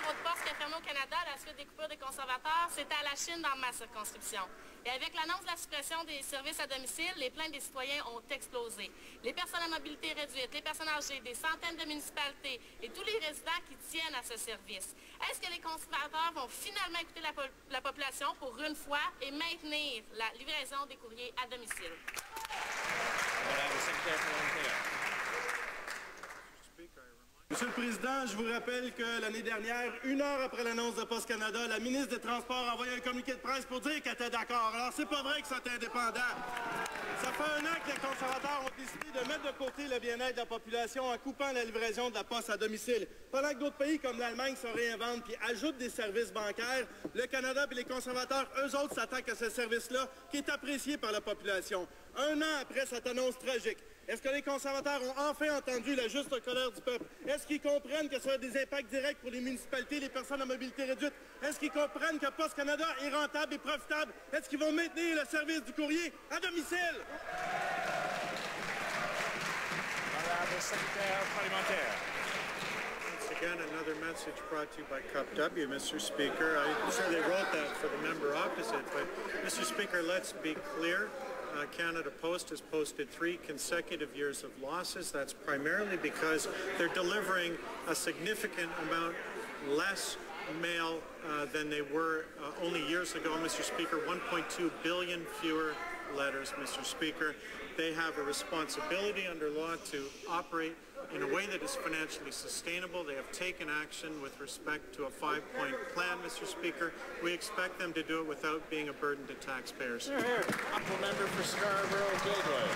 bureau de poste qui a fermé au Canada à la suite des coupures des conservateurs, c'était à la Chine dans ma circonscription. Et avec l'annonce de la suppression des services à domicile, les plaintes des citoyens ont explosé. Les personnes à mobilité réduite, les personnes âgées, des centaines de municipalités et tous les résidents qui tiennent à ce service. Est-ce que les conservateurs vont finalement écouter la population pour une fois et maintenir la livraison des courriers à domicile? Madame la secrétaire parlementaire. Monsieur le Président, je vous rappelle que l'année dernière, 1 heure après l'annonce de Poste Canada, la ministre des Transports a envoyé un communiqué de presse pour dire qu'elle était d'accord. Alors, c'est pas vrai que c'est indépendant. Ça fait 1 an que les conservateurs ont décidé de mettre de côté le bien-être de la population en coupant la livraison de la poste à domicile. Pendant que d'autres pays comme l'Allemagne se réinventent puis ajoutent des services bancaires, le Canada et les conservateurs, eux autres, s'attaquent à ce service-là qui est apprécié par la population. 1 an après cette annonce tragique, est-ce que les conservateurs ont enfin entendu la juste colère du peuple? Est-ce qu'ils comprennent que ça a des impacts directs pour les municipalités, les personnes à mobilité réduite? Est-ce qu'ils comprennent que Poste Canada est rentable et profitable? Est-ce qu'ils vont maintenir le service du courrier à domicile? Madame la secrétaire parlementaire. Once again, another message brought to you by Cup W, Mr. Speaker. I'm sure they wrote that for the member opposite, but Mr. Speaker, let's be clear. Canada Post has posted 3 consecutive years of losses. That's primarily because they're delivering a significant amount less mail than they were only years ago, Mr. Speaker. 1.2 billion fewer letters, Mr. Speaker. They have a responsibility under law to operate in a way that is financially sustainable. They have taken action with respect to a 5-point plan, Mr. Speaker. We expect them to do it without being a burden to taxpayers. Honourable member for Scarborough-Guildwood.